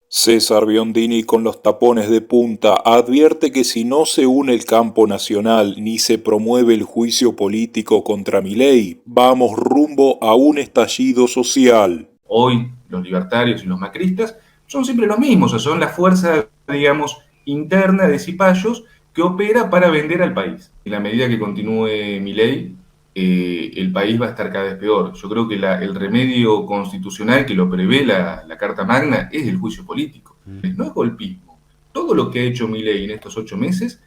César Biondini con los tapones de punta advierte que si no se une el campo nacional ni se promueve el juicio político contra Milei, vamos rumbo a un estallido social. Hoy los libertarios y los macristas son siempre los mismos, o sea, son la fuerza, digamos, interna de cipayos que opera para vender al país. En la medida que continúe Milei, el país va a estar cada vez peor. Yo creo que el remedio constitucional que lo prevé la Carta Magna es el juicio político. No es golpismo. Todo lo que ha hecho Milei en estos 8 meses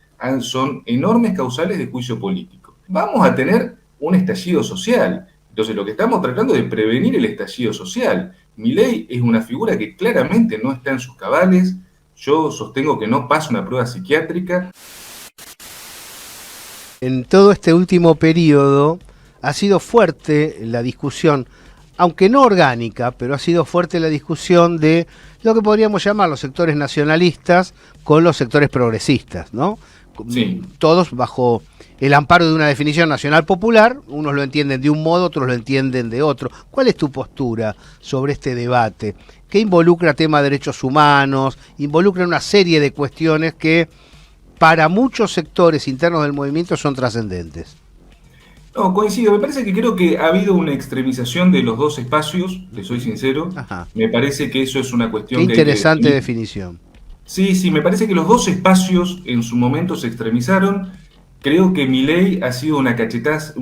son enormes causales de juicio político. Vamos a tener un estallido social. Entonces, lo que estamos tratando es de prevenir el estallido social. Milei es una figura que claramente no está en sus cabales. Yo sostengo que no pasa una prueba psiquiátrica. En todo este último periodo ha sido fuerte la discusión, aunque no orgánica, pero ha sido fuerte la discusión de lo que podríamos llamar los sectores nacionalistas con los sectores progresistas, ¿no? Sí. Todos bajo el amparo de una definición nacional popular, unos lo entienden de un modo, otros lo entienden de otro. ¿Cuál es tu postura sobre este debate? Que involucra tema de derechos humanos, involucra una serie de cuestiones que para muchos sectores internos del movimiento son trascendentes. No, coincido. Me parece que creo que ha habido una extremización de los dos espacios, te soy sincero. Ajá. Me parece que eso es una Qué cuestión que hay que interesante definir. definición. Sí, me parece que los dos espacios en su momento se extremizaron. Creo que Milei ha sido una cachetada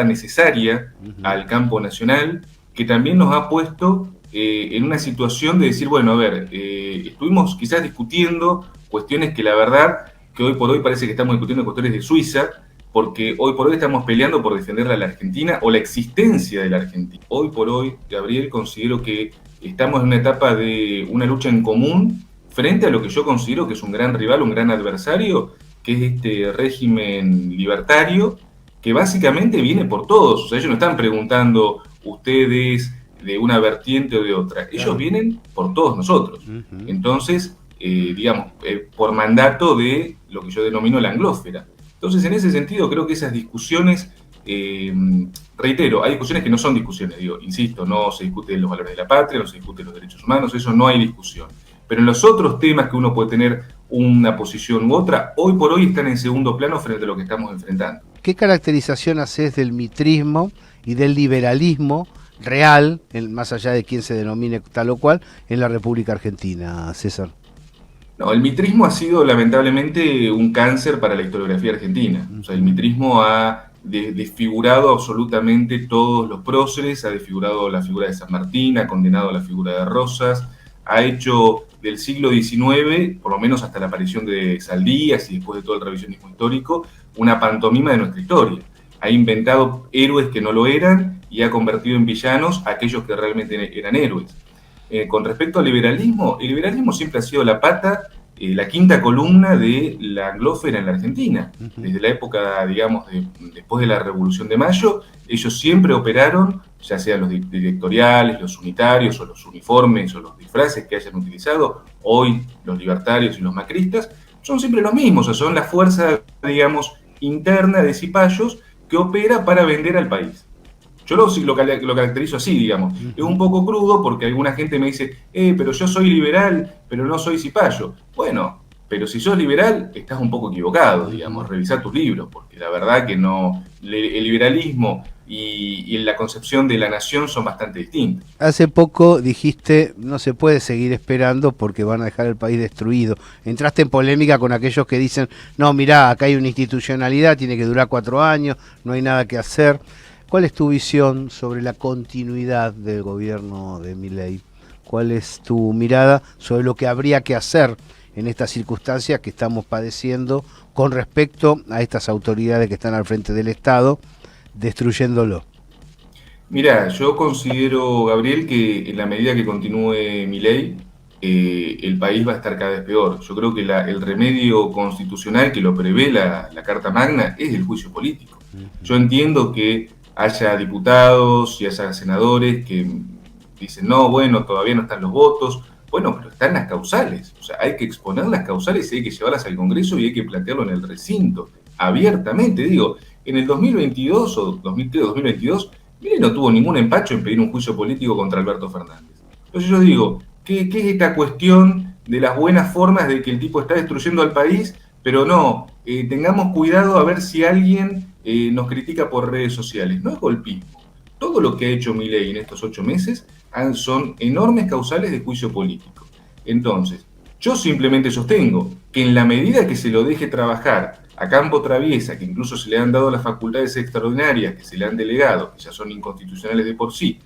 necesaria al campo nacional, que también nos ha puesto en una situación de decir, bueno, a ver, estuvimos quizás discutiendo cuestiones que la verdad, que hoy por hoy parece que estamos discutiendo cuestiones de Suiza, porque hoy por hoy estamos peleando por defenderla a la Argentina o la existencia de la Argentina. Hoy por hoy, Gabriel, considero que estamos en una etapa de una lucha en común frente a lo que yo considero que es un gran rival, un gran adversario, que es este régimen libertario, que básicamente viene por todos. O sea, ellos no están preguntando ustedes de una vertiente o de otra. Ellos Claro. vienen por todos nosotros. Entonces, digamos, por mandato de lo que yo denomino la anglósfera. Entonces, en ese sentido, creo que esas discusiones, reitero, hay discusiones que no son discusiones, digo, insisto, no se discuten los valores de la patria, no se discuten los derechos humanos, eso no hay discusión. Pero en los otros temas que uno puede tener una posición u otra, hoy por hoy están en segundo plano frente a lo que estamos enfrentando. ¿Qué caracterización haces del mitrismo y del liberalismo real, más allá de quién se denomine tal o cual, en la República Argentina, César? No, el mitrismo ha sido lamentablemente un cáncer para la historiografía argentina. O sea, el mitrismo ha desfigurado absolutamente todos los próceres, ha desfigurado la figura de San Martín, ha condenado la figura de Rosas, ha hecho del siglo XIX, por lo menos hasta la aparición de Saldías y después de todo el revisionismo histórico, una pantomima de nuestra historia. Ha inventado héroes que no lo eran y ha convertido en villanos a aquellos que realmente eran héroes. Con respecto al liberalismo, el liberalismo siempre ha sido la pata, la quinta columna de la anglósfera en la Argentina. Desde la época, digamos, después de la Revolución de Mayo, ellos siempre operaron, ya sean los directoriales, los unitarios o los uniformes o los disfraces que hayan utilizado, hoy los libertarios y los macristas, son siempre los mismos, o sea, son la fuerza, digamos, interna de cipayos que opera para vender al país. Yo lo caracterizo así, digamos. Es un poco crudo porque alguna gente me dice, pero yo soy liberal, pero no soy cipayo. Bueno, pero si sos liberal, estás un poco equivocado, digamos. Revisar tus libros, porque la verdad que no. El liberalismo y la concepción de la nación son bastante distintos. Hace poco dijiste, no se puede seguir esperando porque van a dejar el país destruido. Entraste en polémica con aquellos que dicen, no, mirá, acá hay una institucionalidad, tiene que durar 4 años, no hay nada que hacer. ¿Cuál es tu visión sobre la continuidad del gobierno de Milei? ¿Cuál es tu mirada sobre lo que habría que hacer en estas circunstancias que estamos padeciendo con respecto a estas autoridades que están al frente del Estado, destruyéndolo? Mirá, yo considero, Gabriel, que en la medida que continúe Milei, el país va a estar cada vez peor. Yo creo que el remedio constitucional que lo prevé la Carta Magna es el juicio político. Yo entiendo que haya diputados y haya senadores que dicen, no, bueno, todavía no están los votos. Bueno, pero están las causales. O sea, hay que exponer las causales y hay que llevarlas al Congreso y hay que plantearlo en el recinto, abiertamente. Digo, en el 2022 o 2022, Milei no tuvo ningún empacho en pedir un juicio político contra Alberto Fernández. Entonces yo digo, ¿Qué es esta cuestión de las buenas formas de que el tipo está destruyendo al país? Pero no, tengamos cuidado a ver si alguien nos critica por redes sociales. No es golpismo. Todo lo que ha hecho Milei en estos 8 meses son enormes causales de juicio político. Entonces, yo simplemente sostengo que en la medida que se lo deje trabajar a campo traviesa, que incluso se le han dado las facultades extraordinarias que se le han delegado, que ya son inconstitucionales de por sí,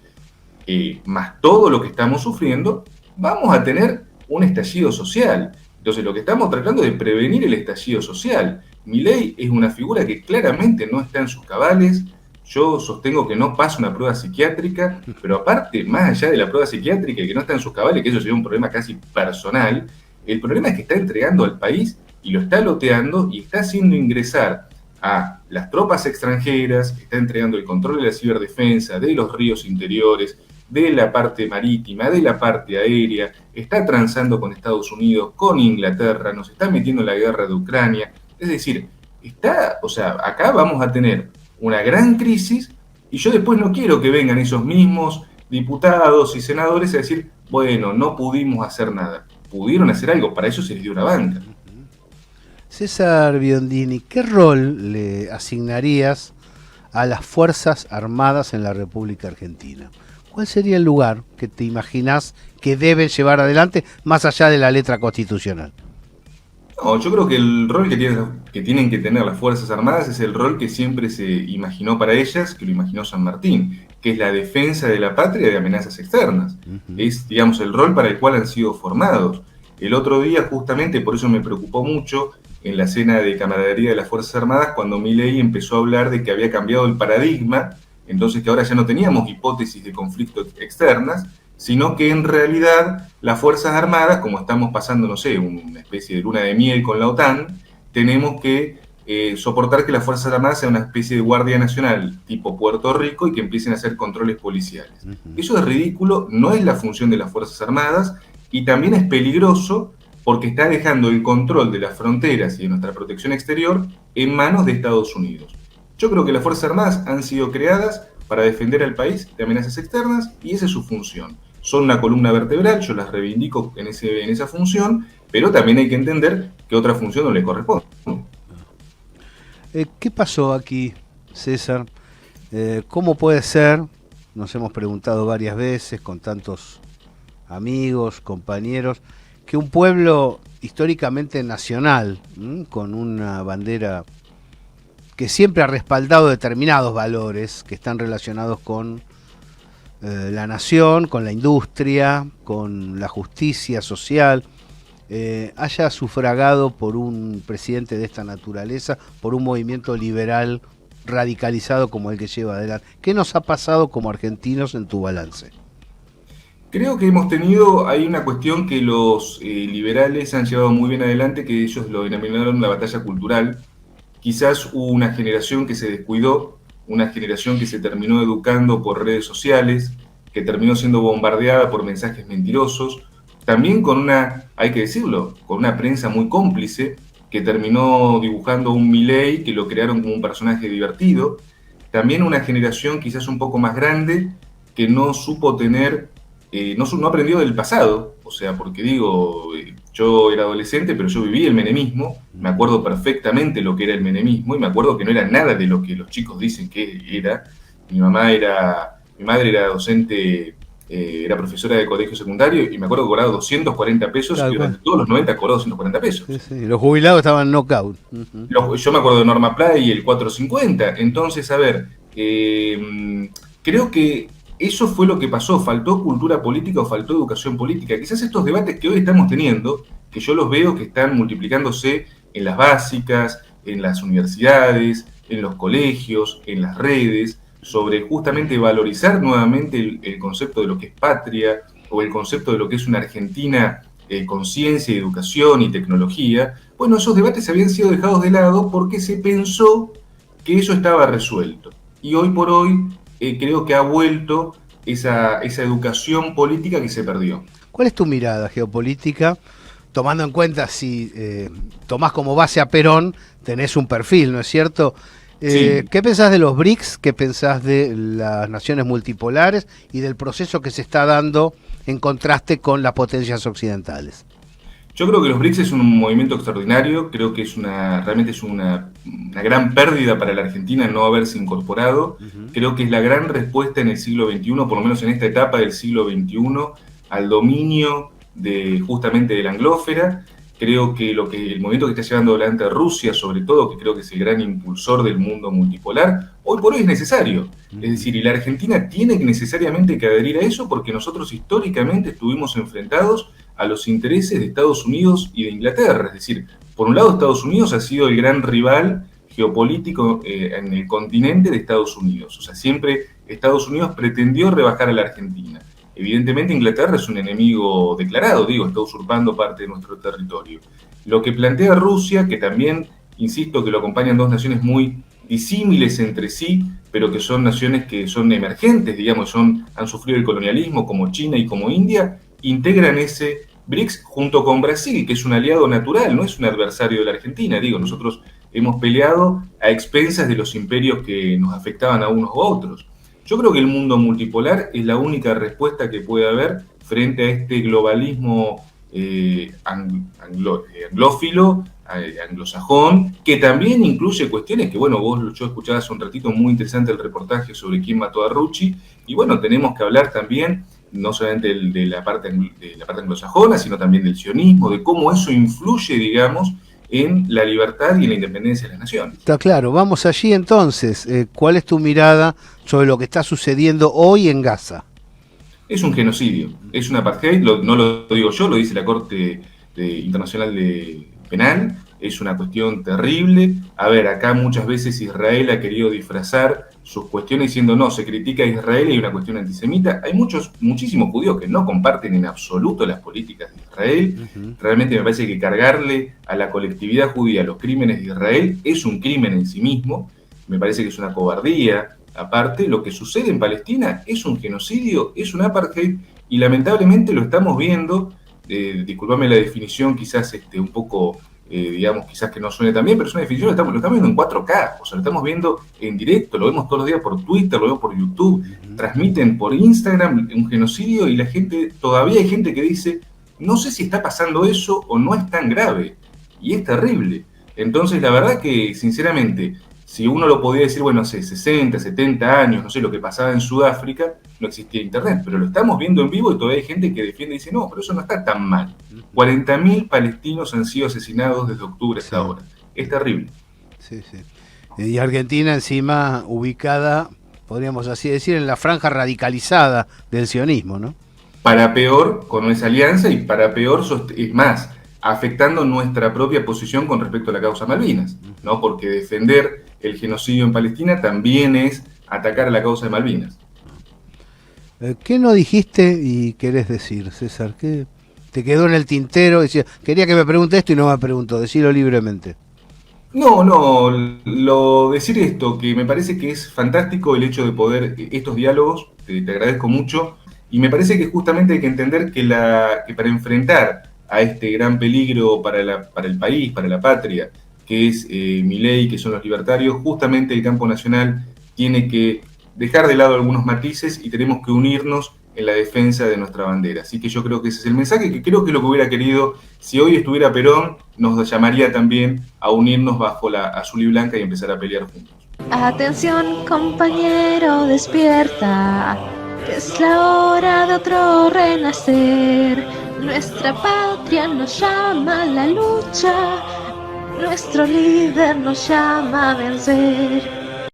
más todo lo que estamos sufriendo, vamos a tener un estallido social. Entonces lo que estamos tratando es de prevenir el estallido social. Milei es una figura que claramente no está en sus cabales. Yo sostengo que no pasa una prueba psiquiátrica, pero aparte, más allá de la prueba psiquiátrica y que no está en sus cabales, que eso sería un problema casi personal, el problema es que está entregando al país y lo está loteando y está haciendo ingresar a las tropas extranjeras, está entregando el control de la ciberdefensa, de los ríos interiores, de la parte marítima, de la parte aérea, está transando con Estados Unidos, con Inglaterra, nos está metiendo en la guerra de Ucrania. Es decir, acá vamos a tener una gran crisis y yo después no quiero que vengan esos mismos diputados y senadores a decir, bueno, no pudimos hacer nada. Pudieron hacer algo, para eso se les dio una banca. César Biondini, ¿qué rol le asignarías a las Fuerzas Armadas en la República Argentina? ¿Cuál sería el lugar que te imaginás que deben llevar adelante más allá de la letra constitucional? No, yo creo que el rol que tienen que tener las Fuerzas Armadas es el rol que siempre se imaginó para ellas, que lo imaginó San Martín, que es la defensa de la patria de amenazas externas. Es, digamos, el rol para el cual han sido formados. El otro día, justamente, por eso me preocupó mucho, en la cena de camaradería de las Fuerzas Armadas, cuando Milei empezó a hablar de que había cambiado el paradigma, entonces que ahora ya no teníamos hipótesis de conflictos externas, sino que en realidad las Fuerzas Armadas, como estamos pasando, no sé, una especie de luna de miel con la OTAN, tenemos que soportar que las Fuerzas Armadas sean una especie de guardia nacional tipo Puerto Rico y que empiecen a hacer controles policiales. Eso es ridículo, no es la función de las Fuerzas Armadas y también es peligroso porque está dejando el control de las fronteras y de nuestra protección exterior en manos de Estados Unidos. Yo creo que las Fuerzas Armadas han sido creadas para defender al país de amenazas externas y esa es su función. Son una columna vertebral, yo las reivindico en esa función, pero también hay que entender que otra función no le corresponde. ¿Qué pasó aquí, César? ¿Cómo puede ser? Nos hemos preguntado varias veces con tantos amigos, compañeros, que un pueblo históricamente nacional, con una bandera que siempre ha respaldado determinados valores que están relacionados con la nación, con la industria, con la justicia social, haya sufragado por un presidente de esta naturaleza, por un movimiento liberal radicalizado como el que lleva adelante. ¿Qué nos ha pasado como argentinos en tu balance? Creo que hay una cuestión que los liberales han llevado muy bien adelante, que ellos lo denominaron la batalla cultural. Quizás hubo una generación que se descuidó, una generación que se terminó educando por redes sociales, que terminó siendo bombardeada por mensajes mentirosos, también hay que decirlo, con una prensa muy cómplice, que terminó dibujando un Milei que lo crearon como un personaje divertido. También una generación quizás un poco más grande que no supo tener, no aprendió del pasado, o sea, porque yo era adolescente, pero yo viví el menemismo, me acuerdo perfectamente lo que era el menemismo, y me acuerdo que no era nada de lo que los chicos dicen que era. Mi madre era docente, era profesora de colegio secundario, y me acuerdo que cobraba 240 pesos, y durante todos los 90 cobró 240 pesos. Sí. Los jubilados estaban knockout. Yo me acuerdo de Norma Play y el 450, entonces, a ver, creo que eso fue lo que pasó, faltó cultura política o faltó educación política. Quizás estos debates que hoy estamos teniendo, que yo los veo que están multiplicándose en las básicas, en las universidades, en los colegios, en las redes, sobre justamente valorizar nuevamente el concepto de lo que es patria o el concepto de lo que es una Argentina con ciencia, educación y tecnología. Bueno, esos debates habían sido dejados de lado porque se pensó que eso estaba resuelto. Y hoy por hoy creo que ha vuelto esa educación política que se perdió. ¿Cuál es tu mirada geopolítica? Tomando en cuenta si tomás como base a Perón, tenés un perfil, ¿no es cierto? Sí. ¿Qué pensás de los BRICS? ¿Qué pensás de las naciones multipolares y del proceso que se está dando en contraste con las potencias occidentales. Yo creo que los BRICS es un movimiento extraordinario, creo que realmente es una gran pérdida para la Argentina no haberse incorporado. Creo que es la gran respuesta en el siglo XXI, por lo menos en esta etapa del siglo XXI, al dominio justamente de la anglósfera. Creo que el movimiento que está llevando adelante Rusia, sobre todo, que creo que es el gran impulsor del mundo multipolar, hoy por hoy es necesario. Es decir, y la Argentina tiene necesariamente que adherir a eso porque nosotros históricamente estuvimos enfrentados a los intereses de Estados Unidos y de Inglaterra. Es decir, por un lado Estados Unidos ha sido el gran rival geopolítico en el continente de Estados Unidos. O sea, siempre Estados Unidos pretendió rebajar a la Argentina. Evidentemente Inglaterra es un enemigo declarado, está usurpando parte de nuestro territorio. Lo que plantea Rusia, que también, insisto, que lo acompañan dos naciones muy disímiles entre sí, pero que son naciones que son emergentes, han sufrido el colonialismo, como China y como India, integran ese BRICS junto con Brasil, que es un aliado natural, no es un adversario de la Argentina. Nosotros hemos peleado a expensas de los imperios que nos afectaban a unos u otros. Yo creo que el mundo multipolar es la única respuesta que puede haber frente a este globalismo anglófilo, anglosajón, que también incluye cuestiones que, yo escuchaba hace un ratito muy interesante el reportaje sobre quién mató a Rucci, y tenemos que hablar también no solamente de la parte anglosajona, sino también del sionismo, de cómo eso influye, en la libertad y en la independencia de las naciones. Está claro, vamos allí entonces. ¿Cuál es tu mirada sobre lo que está sucediendo hoy en Gaza? Es un genocidio, es un apartheid, no lo digo yo, lo dice la Corte Internacional Penal, es una cuestión terrible. A ver, acá muchas veces Israel ha querido disfrazar sus cuestiones diciendo no, se critica a Israel y hay una cuestión antisemita. Hay muchísimos judíos que no comparten en absoluto las políticas de Israel. Realmente me parece que cargarle a la colectividad judía los crímenes de Israel es un crimen en sí mismo. Me parece que es una cobardía. Aparte, lo que sucede en Palestina es un genocidio, es un apartheid, y lamentablemente lo estamos viendo, disculpame la definición quizás un poco, quizás que no suene tan bien, pero es una definición, lo estamos viendo en 4K, o sea, lo estamos viendo en directo, lo vemos todos los días por Twitter, lo vemos por YouTube, transmiten por Instagram un genocidio y todavía hay gente que dice, no sé si está pasando eso o no es tan grave, y es terrible. Entonces, la verdad que, sinceramente, si uno lo podía decir, hace 60, 70 años, no sé, lo que pasaba en Sudáfrica, no existía internet, pero lo estamos viendo en vivo y todavía hay gente que defiende y dice, no, pero eso no está tan mal. 40.000 palestinos han sido asesinados desde octubre hasta ahora. Es terrible. Sí. Y Argentina encima ubicada, podríamos así decir, en la franja radicalizada del sionismo, ¿no? Para peor con esa alianza y para peor, es más, afectando nuestra propia posición con respecto a la causa Malvinas, ¿no? Porque defender el genocidio en Palestina también es atacar a la causa de Malvinas. ¿Qué no dijiste y querés decir, César? ¿Qué te quedó en el tintero? Decía, quería que me pregunte esto y no me preguntó, decilo libremente. No, decir esto, que me parece que es fantástico el hecho de poder, estos diálogos, te agradezco mucho, y me parece que justamente hay que entender que para enfrentar a este gran peligro para el país, para la patria, que es Milei, que son los libertarios, justamente el campo nacional tiene que dejar de lado algunos matices y tenemos que unirnos en la defensa de nuestra bandera. Así que yo creo que ese es el mensaje, que creo que es lo que hubiera querido, si hoy estuviera Perón, nos llamaría también a unirnos bajo la azul y blanca y empezar a pelear juntos. Atención, compañero, despierta, que es la hora de otro renacer. Nuestra patria nos llama a la lucha, nuestro líder nos llama a vencer.